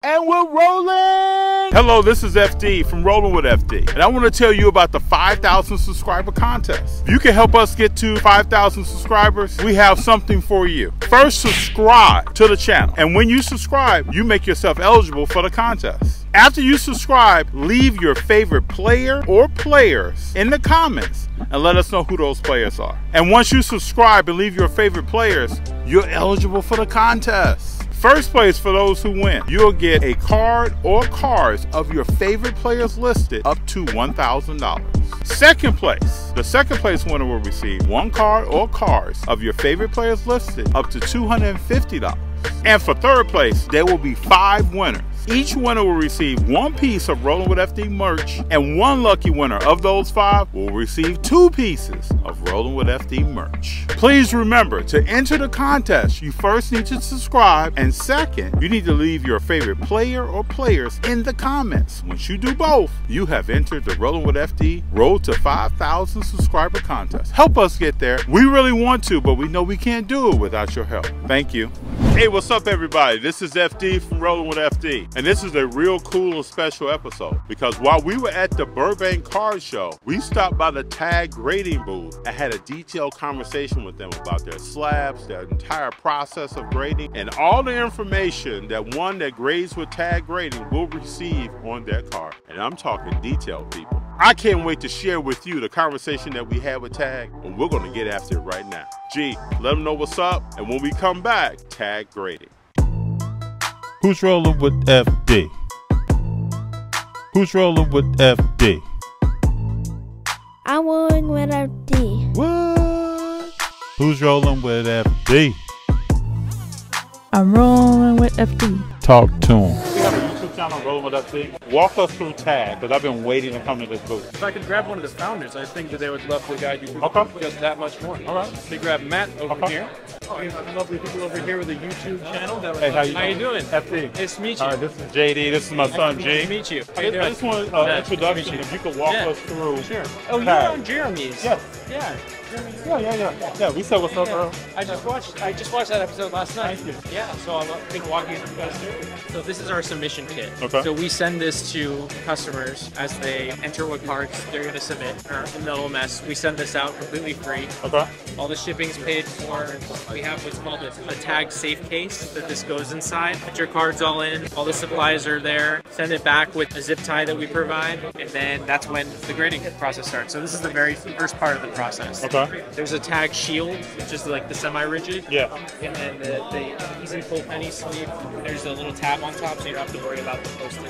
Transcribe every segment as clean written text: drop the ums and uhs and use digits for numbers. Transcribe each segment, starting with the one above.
And we're rolling! Hello, this is FD from Rollin with FD. And I want to tell you about the 5,000 subscriber contest. If you can help us get to 5,000 subscribers, we have something for you. First, subscribe to the channel. And when you subscribe, you make yourself eligible for the contest. After you subscribe, leave your favorite player or players in the comments and let us know who those players are. And once you subscribe and leave your favorite players, you're eligible for the contest. First place for those who win, you'll get a card or cards of your favorite players listed up to $1,000. Second place, the second place winner will receive one card or cards of your favorite players listed up to $250. And for third place, there will be 5 winners. Each winner will receive one piece of Rollin with FD merch, and one lucky winner of those 5 will receive 2 pieces of Rollin with FD merch. Please remember, to enter the contest, you first need to subscribe, and second, you need to leave your favorite player or players in the comments. Once you do both, you have entered the Rollin with FD Road to 5,000 subscriber contest. Help us get there. We really want to, but we know we can't do it without your help. Thank you. Hey, what's up everybody? This is FD from Rollin with FD. And this is a real cool and special episode because while we were at the Burbank Car Show, we stopped by the tag grading booth and had a detailed conversation with them about their slabs, their entire process of grading, and all the information that one that grades with tag grading will receive on their car. And I'm talking detailed, people. I can't wait to share with you the conversation that we had with Tag, and we're gonna get after it right now. G, let them know what's up, and when we come back, tag grading. Who's rolling with FD? Who's rolling with FD? I'm rolling with FD. What? Who's rolling with FD? I'm rolling with FD. Talk to him. We have a YouTube channel, Rollin with FD. Walk us through Tag, because I've been waiting to come to this booth. If I could grab one of the founders, I think that they would love to guide you through just that much more. All right. They grab Matt over here. We have some lovely people over here with a YouTube channel. Hey, how you doing? FD. Nice to meet you. All right, this is JD. This is my son, G. Nice to meet you. How you doing? I just want an introduction. If you could walk us through. Sure. Oh, you're on Jeremy's. Yes. Yeah. Yeah, we said what's up, bro. I just watched that episode last night. Thank you. Yeah, so I'm going to walk you through. So this is our submission kit. Okay. So we send this to customers as they enter what cards they're going to submit. In the little mess, we send this out completely free. Okay. All the shipping's paid for. We have what's called a tag safe case that this goes inside. Put your cards all in. All the supplies are there. Send it back with a zip tie that we provide, and then that's when the grading process starts. So this is the very first part of the process. Okay. There's a tag shield, which is like the semi-rigid. Yeah. And then the easy pull penny sleeve. There's a little tab on top, so you don't have to worry about the posting.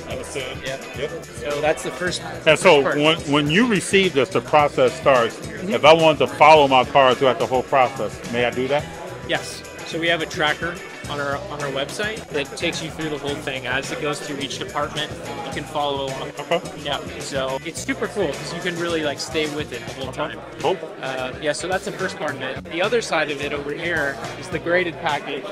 Yeah. Yep. So that's the first. And so part. when you receive this, the process starts. If I wanted to follow my car throughout the whole process, may I do that? Yes. So we have a tracker on our website that takes you through the whole thing as it goes through each department. You can follow along. Okay. Yeah. So it's super cool because you can really like stay with it the whole time. Cool. Yeah. So that's the first part of it. The other side of it over here is the graded package.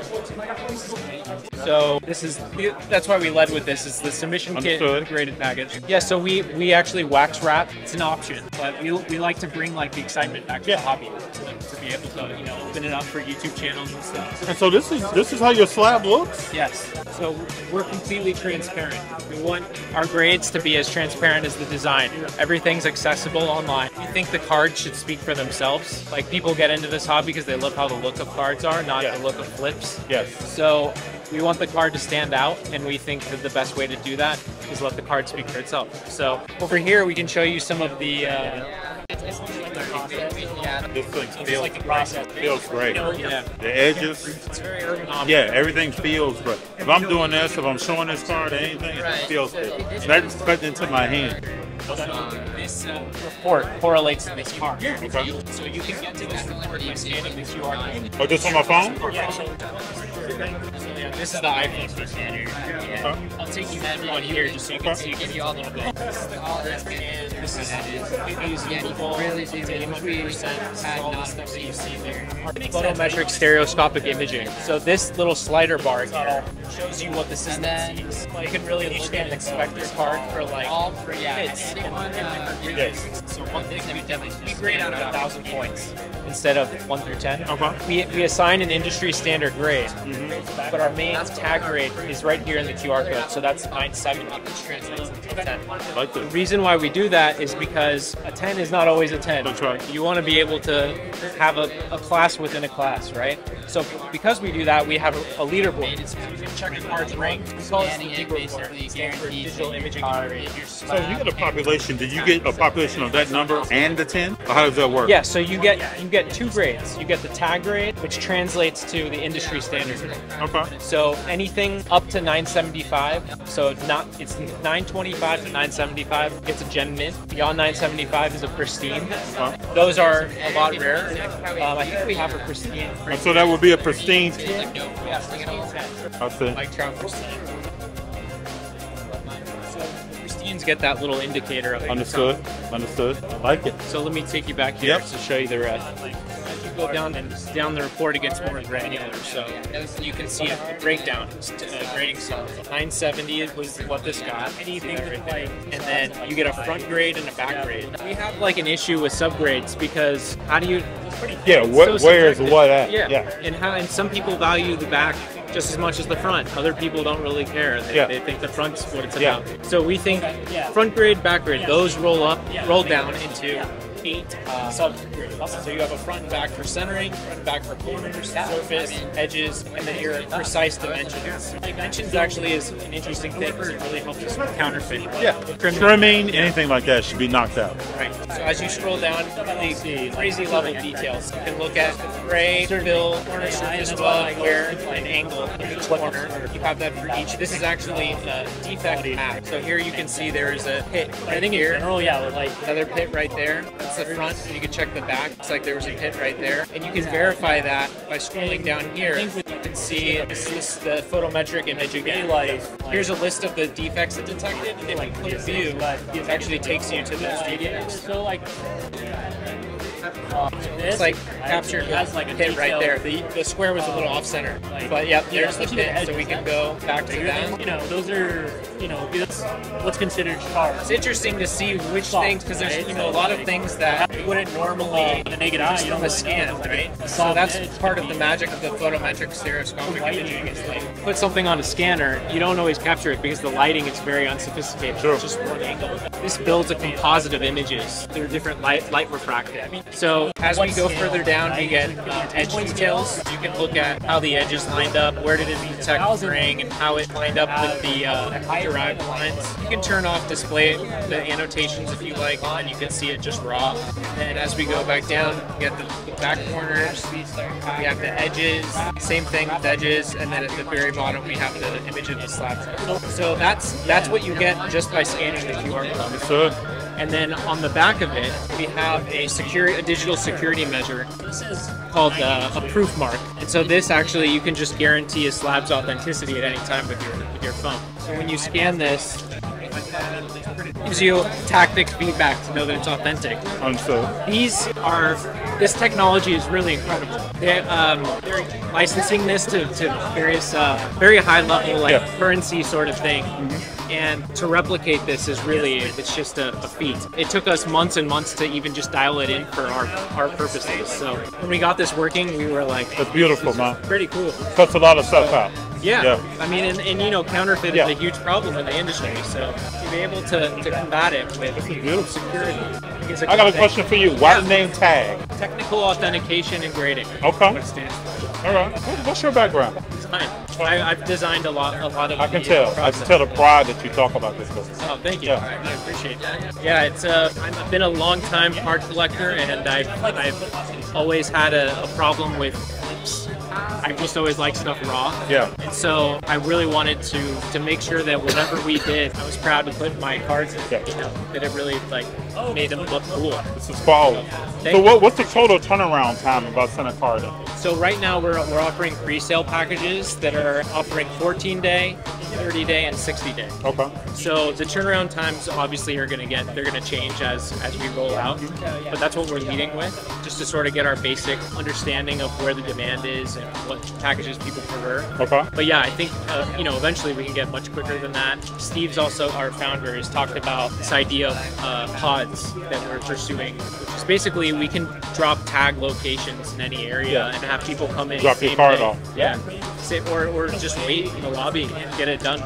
So that's why we led with this. Is the submission kit, the graded package. Yeah. So we actually wax wrap. It's an option, but we like to bring like the excitement back to the hobby to be able to open it up for YouTube channels and stuff. And so this is how your slab looks? Yes. So we're completely transparent. We want our grades to be as transparent as the design. Everything's accessible online. We think the cards should speak for themselves. Like people get into this hobby because they love how the look of cards are, not the look of flips. Yes. So we want the card to stand out, and we think that the best way to do that is let the card speak for itself. So over here we can show you some of the This thing feels great. Yeah. The edges. It's very ergonomic. Yeah, everything feels great. If I'm doing this, if I'm showing this card or anything, it feels good. It's not just cut into my hand. This report correlates to this card. Okay. So you can get to this report by scanning the QR code. Oh, just on my phone? Yeah. This is the iPhone scanner. Yeah. I'll take you to everyone here just so you can see. Give you all the bit. This is really all the stuff that you see there. Photometric stereoscopic imaging. So this little slider bar here shows you what the system sees. You can really look at and inspect this card for like hits. So one thing we grade out of 1,000 points instead of 1 through 10. Okay. We assign an industry standard grade, but our main tag grade is right here in the QR code. So that's 970, which translates into 10. Like The reason why we do that is because a 10 is not always a 10. That's right. You want to be able to have a class within a class, right? So because we do that, we have a leaderboard. You can check the card's rank. We call it the DIG report. It stands for digital imaging grade. So you get a population. Did you get a population of that number and the 10? Or how does that work? Yeah, so you get 2 grades. You get the tag grade, which translates to the industry standard grade. Okay. So anything up to 975, so it's 925 to 975 gets a gem mint. Beyond 975 is a pristine. Those are a lot rarer. I think we have a pristine. And so that would be a pristine. I see. Like trout pristine. So pristines get that little indicator of Understood. Understood. I like it. So let me take you back here Yep. to show you the red. As you go down the report, it gets more granular. So you can see the breakdown, grading scale. 970 was what this got. And then you get a front grade and a back grade. We have like an issue with subgrades because how do you? Yeah. Where is what at? Yeah. And some people value the back just as much as the front. Other people don't really care. They think the front's what it's about. So we think front grade, back grade, those roll down into 8 subgrades. So you have a front and back for centering, front and back for corners, surface, edges, and then your precise dimensions. Dimensions actually is an interesting thing because it really helps us with counterfeit. Yeah. Trimming, anything like that should be knocked out. Right. So as you scroll down, the crazy level details. You can look at gray, fill, corner surface, above, wear, and angle in each corner. You have that for each. This is actually a defect map. So here you can see there is a pit right here. Another pit right there. That's the front. You can check the back. Looks like there was a pit right there. And you can verify that by scrolling down here. You can see this is the photometric image again. Here's a list of the defects it detected. And if you click view, it actually takes you to those defects. It's like captured the pit right there. The square was a little off center, but yeah, there's the pit, so we can go back to that. Those are, that's what's considered sharp. It's interesting to see which things, because there's a lot of things that wouldn't normally the naked eye, from a scan, right? So that's part of the magic of the photometric stereoscopic imaging. Is like put something on a scanner, you don't always capture it because the lighting is very unsophisticated. It's just one angle. This builds a composite of images. There are different light refracted. So as we go further down, we get edge details. You can look at how the edges lined up, where did it detect the ring, and how it lined up with the derived lines. You can turn off display the annotations if you like, and you can see it just raw. And as we go back down, we get the back corners, we have the edges, same thing with edges, and then at the very bottom we have the image of the slab. So that's what you get just by scanning the QR code. Understood. And then on the back of it, we have a digital security measure called a proof mark. And so this actually, you can just guarantee a slab's authenticity at any time with your phone. So when you scan this, it gives you tactic feedback to know that it's authentic. Understood. This technology is really incredible. They're licensing this to various very high level currency sort of thing. And to replicate this is really, it's just a feat. It took us months and months to even just dial it in for our purposes. So when we got this working, we were like, that's beautiful, man. Pretty cool. Cuts a lot of stuff out. Yeah. I mean, and counterfeit is a huge problem in the industry. So to be able to combat it with security. I got a question for you. Why the name tag? Technical authentication and grading. Okay. What it stands for. All right. What's your background? Design. I've designed a lot of. I can tell. I can tell the pride that you talk about this business. Oh, thank you. I really appreciate that. Yeah, I've been a long time card collector, and I've always had a problem with. I just always liked stuff raw. Yeah. And so I really wanted to make sure that whatever we did, I was proud to put my cards in. That it really made them look cool. This is quality. So what's the total turnaround time about sending a card in? So right now we're offering pre-sale packages that are offering 14-day, 30-day, and 60-day. Okay. So the turnaround times obviously they're going to change as we roll out, but that's what we're leading with, just to sort of get our basic understanding of where the demand is and what packages people prefer. Okay. But yeah, I think you know, eventually we can get much quicker than that. Steve's also, our founder, has talked about this idea of pods that we're pursuing, which is basically we can drop tag locations in any area and have people come in. Drop your card off. Yeah. Or just wait in the lobby and get it done.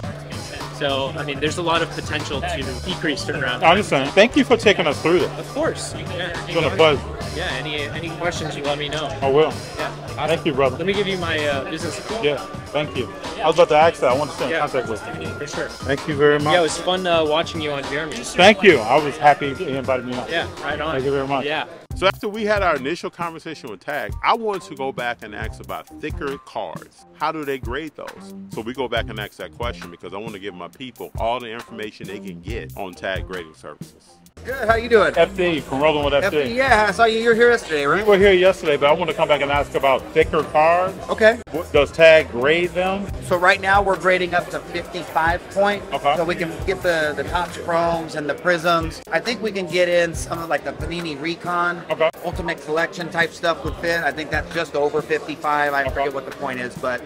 So, I mean, there's a lot of potential to decrease turnaround. I understand. Thank you for taking us through this. Of course. Yeah. It's been a pleasure. Yeah, any questions, you let me know. I will. Yeah. Thank you, brother. Let me give you my business card. Yeah, thank you. I was about to ask that. I want to stay in contact with you. For sure. Thank you very much. Yeah, it was fun watching you on Jeremy. Thank you. I was happy you invited me on. Yeah, right on. Thank you very much. Yeah. So after we had our initial conversation with Tag, I wanted to go back and ask about thicker cards. How do they grade those? So we go back and ask that question because I want to give my people all the information they can get on Tag grading services. Good, how you doing? FD, from Rolling with FD. Yeah, I saw you were here yesterday, We right? were here yesterday, but I want to come back and ask about thicker cards. Okay. Does Tag grade them? So right now we're grading up to 55 point. Okay. So we can get the Topps Chromes and the Prisms. I think we can get in some of like the Panini Recon. Okay. Ultimate Collection type stuff would fit. I think that's just over 55. I forget what the point is, but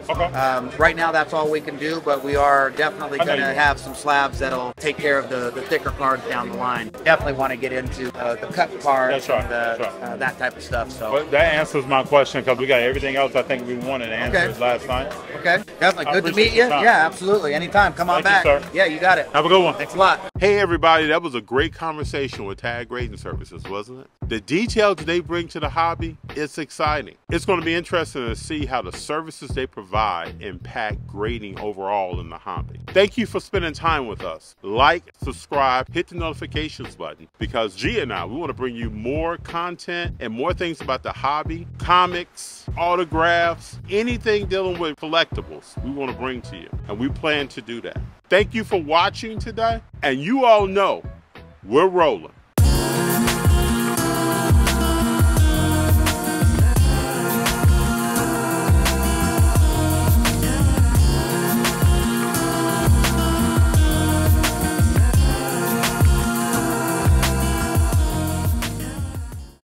right now that's all we can do. But we are definitely going to have some slabs that'll take care of the thicker cards down the line. Definitely want to get into the cut cards, That's right. and that type of stuff. So But that answers my question because we got everything else I think we wanted answered last night. okay, definitely I good to appreciate meet you. your time. Yeah, absolutely. Anytime, come on Thank back. you, sir. Yeah, you got it. Have a good one. Thanks a lot. Hey everybody, that was a great conversation with Tag Grading Services, wasn't it? The details they bring to the hobby, it's exciting. It's going to be interesting to see how the services they provide impact grading overall in the hobby. Thank you for spending time with us. Like, subscribe, hit the notifications button because G and I, we want to bring you more content and more things about the hobby, comics, autographs, anything dealing with collectibles we want to bring to you. And we plan to do that. Thank you for watching today. And you all know we're rolling.